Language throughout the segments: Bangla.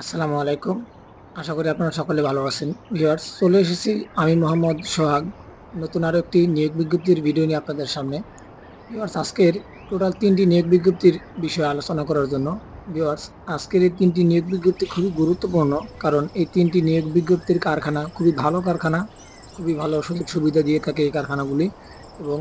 আসসালামু আলাইকুম। আশা করি আপনারা সকলে ভালো আছেন। ভিউয়ার্স, চলে এসেছি আমি মোহাম্মদ সোহাগ নতুন আরো একটি নিয়োগ বিজ্ঞপ্তির ভিডিও নিয়ে আপনাদের সামনে। ভিউয়ার্স, আজকের টোটাল ৩টি নিয়োগ বিজ্ঞপ্তির বিষয়ে আলোচনা করার জন্য। ভিউয়ার্স, আজকের এই ৩টি নিয়োগ বিজ্ঞপ্তি খুবই গুরুত্বপূর্ণ, কারণ এই ৩টি নিয়োগ বিজ্ঞপ্তির কারখানা খুবই ভালো কারখানা, খুবই ভালো সুযোগ সুবিধা দিয়ে থাকে এই কারখানাগুলি, এবং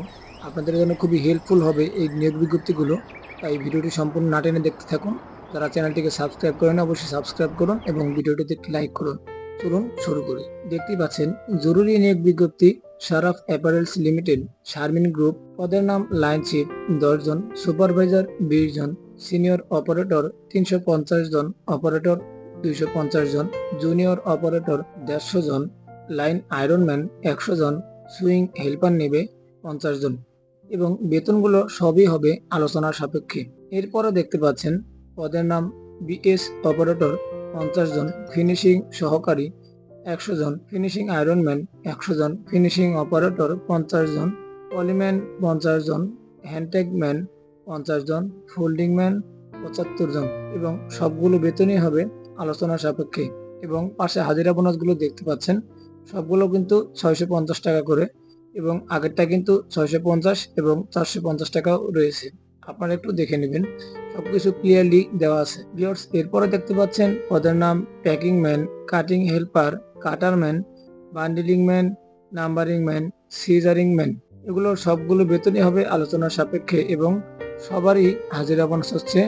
আপনাদের জন্য খুবই হেল্পফুল হবে এই নিয়োগ বিজ্ঞপ্তিগুলো। তাই ভিডিওটি সম্পূর্ণ না টেনে দেখতে থাকুন। যারা চ্যানেলটিকে সাবস্ক্রাইব করেন অবশ্যই সাবস্ক্রাইব করুন এবং ভিডিওটিতে একটি লাইক করুন। চলুন শুরু করি। দেখতেই পাচ্ছেন, জরুরি নিয়োগ বিজ্ঞপ্তি, Sharaf apparels limited, Sharmin group. পদের নাম লাইন চিফ 10 জন, সুপারভাইজার 20 জন, সিনিয়র অপারেটর 350 জন, অপারেটর 250 জন, জুনিয়র অপারেটর 150 জন, লাইন আয়রনম্যান 100 জন, সুইং হেল্পার নেবে 50 জন, এবং বেতনগুলো সবই হবে আলোচনার সাপেক্ষে। এরপরে দেখতে পাচ্ছেন, পদের নাম বিএস অপারেটর 50 জন, ফিনিশিং সহকারী 100 জন, ফিনিশিং আয়রনম্যান 100 জন, ফিনিশিং অপারেটর 50 জন, পলিম্যান 50 জন, হ্যান্ডট্যাগম্যান 50 জন, ফোল্ডিং ম্যান 75 জন, এবং সবগুলো বেতনই হবে আলোচনা সাপেক্ষে। এবং পাশে হাজিরা বোনাসগুলো দেখতে পাচ্ছেন, সবগুলো কিন্তু 650 টাকা করে, এবং আগেরটা কিন্তু 650 এবং 450 টাকাও রয়েছে। আপনারা একটু দেখে নেবেন, সবকিছু ক্লিয়ারলি দেওয়া আছে। ভিউয়ার্স, এরপরে দেখতে পাচ্ছেন পদের নাম packing man, cutting helper, cutter man, bundling man, numbering man, scissoring man. এগুলোর সবগুলো বেতনই হবে আলোচনার সাপেক্ষে, এবং সবারই হাজিরা বোনাস হচ্ছে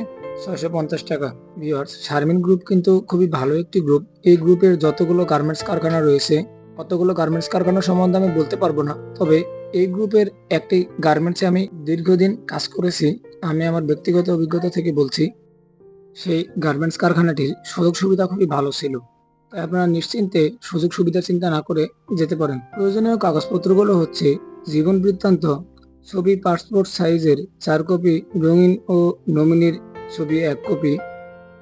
650 টাকা। ভিউয়ার্স, শারমিন গ্রুপ কিন্তু খুবই ভালো একটি গ্রুপ। এই গ্রুপের যতগুলো গার্মেন্টস কারখানা রয়েছে, কতগুলো গার্মেন্টস কারখানা সম্বন্ধে আমি বলতে পারবো না, তবে এই গ্রুপের একটি গার্মেন্টসে আমি দীর্ঘদিন কাজ করেছি। আমি আমার ব্যক্তিগত অভিজ্ঞতা থেকে বলছি, সেই গার্মেন্টস কারখানাটির সুযোগ সুবিধা খুবই ভালো ছিল। তাই আপনারা নিশ্চিন্তে সুযোগ সুবিধা চিন্তা না করে যেতে পারেন। প্রয়োজনীয় কাগজপত্রগুলো হচ্ছে জীবন বৃত্তান্ত, ছবি পাসপোর্ট সাইজের 4 কপি, রঙিন ও নমিনির ছবি 1 কপি,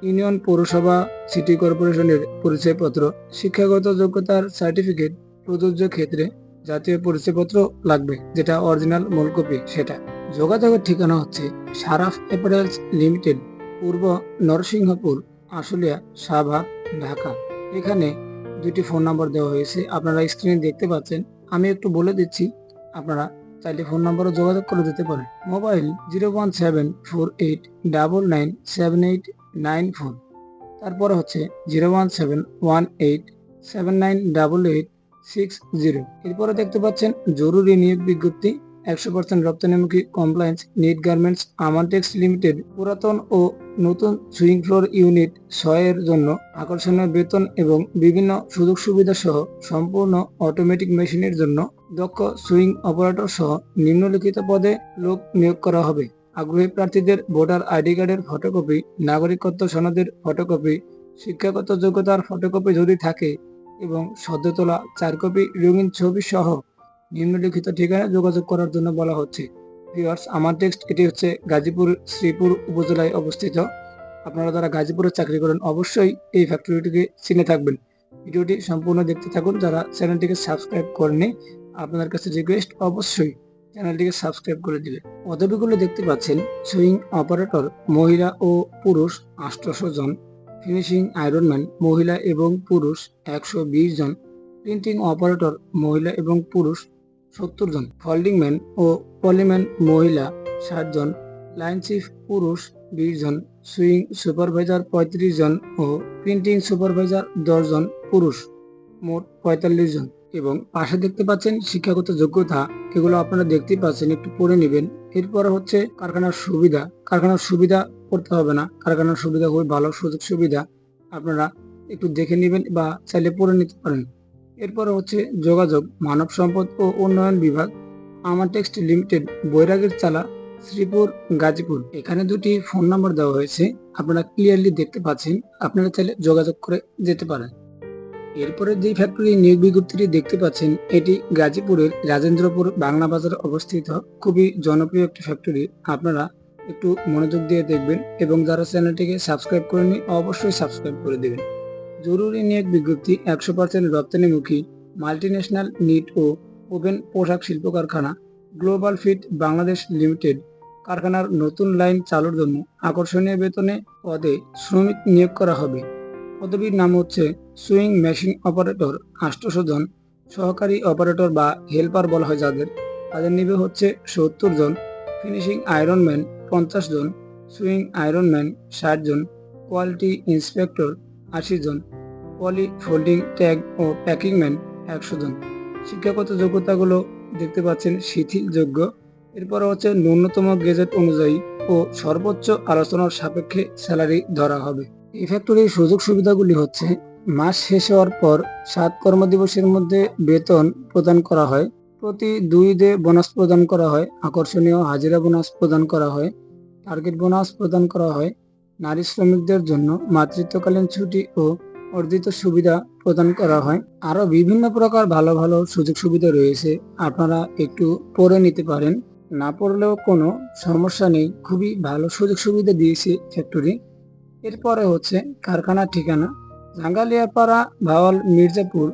ইউনিয়ন পৌরসভা সিটি কর্পোরেশনের পরিচয়পত্র, শিক্ষাগত যোগ্যতার সার্টিফিকেট, প্রযোজ্য ক্ষেত্রে জাতীয় পরিচয়পত্র লাগবে, যেটা অরিজিনাল মূল কপি সেটা। যোগাযোগের ঠিকানা হচ্ছে শারাফ অ্যাপারেলস লিমিটেড, পূর্ব নরসিংহপুর, আশুলিয়া, শাহবাগ, ঢাকা। এখানে দুটি ফোন নাম্বার দেওয়া হয়েছে, আপনারা স্ক্রিনে দেখতে পাচ্ছেন। আমি একটু বলে দিচ্ছি, আপনারা চাইলে ফোন নাম্বারও যোগাযোগ করে দিতে পারেন। মোবাইল 01748997894, তারপরে হচ্ছে 01718798860। এরপরে দেখতে পাচ্ছেন জরুরি নিয়োগ বিজ্ঞপ্তি, 100% রপ্তানিমুখী কমপ্লায়েন্স নিট গার্মেন্টস আমানটেক্স লিমিটেড, পুরাতন ও নতুন সুইং ফ্লোর ইউনিট 6 এর জন্য আকর্ষণীয় বেতন এবং বিভিন্ন সুযোগ সুবিধা সহ সম্পূর্ণ অটোমেটিক মেশিনের জন্য দক্ষ সুইং অপারেটর সহ নিম্নলিখিত পদে লোক নিয়োগ করা হবে। আগ্রহী প্রার্থীদের ভোটার আইডি কার্ডের ফটোকপি, নাগরিকত্ব সনদের ফটোকপি, শিক্ষাগত যোগ্যতার ফটোকপি যদি থাকে, এবং সদ্য তোলা 4 কপি রঙিন ছবি সহ নিম্নলিখিত ঠিকানায় যোগাযোগ করার জন্য বলা হচ্ছে। ভিউয়ার্স, আমার টেক্সট এটি হচ্ছে গাজীপুর শ্রীপুর উপজেলায় অবস্থিত। আপনারা যারা গাজীপুরে চাকরি করেন অবশ্যই এই ফ্যাক্টরিটিকে চিনে থাকবেন। ভিডিওটি সম্পূর্ণ দেখতে থাকুন। যারা চ্যানেলটিকে সাবস্ক্রাইব করেনি, আপনাদের কাছে রিকোয়েস্ট, অবশ্যই চ্যানেলটিকে সাবস্ক্রাইব করে দিবেন। পদবিগুলো দেখতে পাচ্ছেন, সুইং অপারেটর মহিলা ও পুরুষ 800 জন, ফিনিশিং আয়রনম্যান মহিলা এবং পুরুষ 120 জন, প্রিন্টিং অপারেটর মহিলা এবং পুরুষ 70 জন, ফোল্ডিং ম্যান ও পলিম্যান মহিলা 60 জন, লাইন চিফ পুরুষ 20 জন, সুইং সুপারভাইজার 35 জন ও প্রিন্টিং সুপারভাইজার 10 জন পুরুষ, মোট 45 জন। এবং পাশে দেখতে পাচ্ছেন শিক্ষাগত যোগ্যতা, এগুলো আপনারা দেখতেই পাচ্ছেন, একটু পড়ে নেবেন। এরপরে হচ্ছে কারখানার সুবিধা। কারখানার সুবিধা পড়তে হবে না, কারখানার সুবিধা খুবই ভালো সুযোগ সুবিধা, আপনারা একটু দেখে নেবেন বা চাইলে পড়ে নিতে পারেন। এরপরে হচ্ছে যোগাযোগ, মানব সম্পদ ও উন্নয়ন বিভাগ, আমানটেক্স লিমিটেড, বৈরাগীর চালা, শ্রীপুর, গাজীপুর। এখানে দুটি ফোন নাম্বার দেওয়া হয়েছে, আপনারা ক্লিয়ারলি দেখতে পাচ্ছেন। আপনারা চাইলে যোগাযোগ করে যেতে পারেন। এরপরে যে ফ্যাক্টরি নিয়োগ বিজ্ঞপ্তিটি দেখতে পাচ্ছেন, এটি গাজীপুরের রাজেন্দ্রপুর বাংলা বাজারে অবস্থিত। খুবই জনপ্রিয় একটি ফ্যাক্টরি, আপনারা একটু মনোযোগ দিয়ে দেখবেন, এবং যারা চ্যানেলটিকে সাবস্ক্রাইব করেনি অবশ্যই সাবস্ক্রাইব করে দেবেন। জরুরি নিয়োগ বিজ্ঞপ্তি, 100% রপ্তানিমুখী মাল্টিন্যাশনাল নিট ও ওভেন পোশাক শিল্প কারখানা গ্লোবাল ফিট বাংলাদেশ লিমিটেড। কারখানার নতুন লাইন চালুর জন্য আকর্ষণীয় বেতনে পদে শ্রমিক নিয়োগ করা হবে। পদবীর নাম হচ্ছে সুইং মেশিন অপারেটর 800 জন, সহকারী অপারেটর বা হেল্পার বলা হয় যাদের, তাদের নিবে হচ্ছে 70 জন, ফিনিশিং আয়রনম্যান 50 জন, সুইং আয়রনম্যান 60 জন, কোয়ালিটি ইন্সপেক্টর 80 জন, পলি ফোল্ডিং ট্যাগ ও প্যাকিং ম্যান 100 জন। শিক্ষাগত যোগ্যতাগুলো দেখতে পাচ্ছেন শিথিলযোগ্য। এরপর হচ্ছে ন্যূনতম গেজেট অনুযায়ী ও সর্বোচ্চ আলোচনার সাপেক্ষে স্যালারি ধরা হবে। এই ফ্যাক্টরির সুযোগ সুবিধাগুলি হচ্ছে মাস শেষ হওয়ার পর 7 কর্মদিবসের মধ্যে বেতন প্রদান করা হয়, প্রতি 2 ঈদে বোনাস প্রদান করা হয়, আকর্ষণীয় হাজিরা বোনাস প্রদান করা হয়, টার্গেট বোনাস প্রদান করা হয়, নারী শ্রমিকদের জন্য মাতৃত্বকালীন ছুটি ও অর্জিত সুবিধা প্রদান করা হয়। আরো বিভিন্ন প্রকার ভালো ভালো সুযোগ সুবিধা রয়েছে, আপনারা একটু পড়ে নিতে পারেন, না পড়লেও কোনো সমস্যা নেই, খুবই ভালো সুযোগ সুবিধা দিয়েছে ফ্যাক্টরি। এরপরে হচ্ছে কারখানার ঠিকানা জাঙ্গালিয়াপাড়া, ভাওয়াল, মির্জাপুর,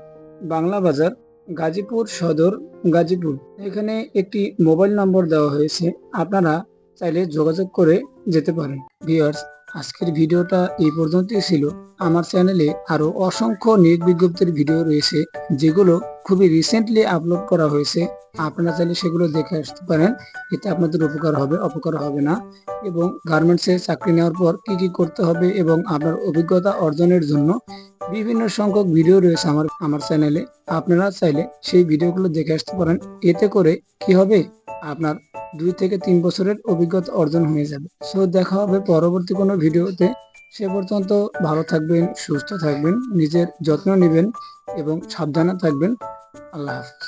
বাংলা বাজার, গাজীপুর সদর, গাজীপুর। এখানে একটি মোবাইল নম্বর দেওয়া হয়েছে, আপনারা চাইলে যোগাযোগ করে যেতে পারেন। ভিউয়ার্স, আজকের ভিডিওটা এই পর্যন্তই ছিল। আমার চ্যানেলে আরো অসংখ্য নিয়োগ বিজ্ঞপ্তির ভিডিও রয়েছে যেগুলো খুবই রিসেন্টলি আপলোড করা হয়েছে, আপনারা চাইলে সেগুলো দেখে আসতে পারেন, এতে আপনাদের উপকার হবে, অপকার হবে না। এবং গার্মেন্টসে চাকরি নেওয়ার পর কি কি করতে হবে এবং আপনার অভিজ্ঞতা অর্জনের জন্য বিভিন্ন সংখ্যক ভিডিও রয়েছে আমার চ্যানেলে, আপনারা চাইলে সেই ভিডিওগুলো দেখে আসতে পারেন। এতে করে কি হবে, আপনার 2 থেকে 3 বছরের অভিজ্ঞতা অর্জন হয়ে যাবে। সো দেখা হবে পরবর্তী কোনো ভিডিওতে। সে পর্যন্ত ভালো থাকবেন, সুস্থ থাকবেন, নিজের যত্ন নেবেন এবং সাবধানে থাকবেন। আল্লাহ হাফেজ।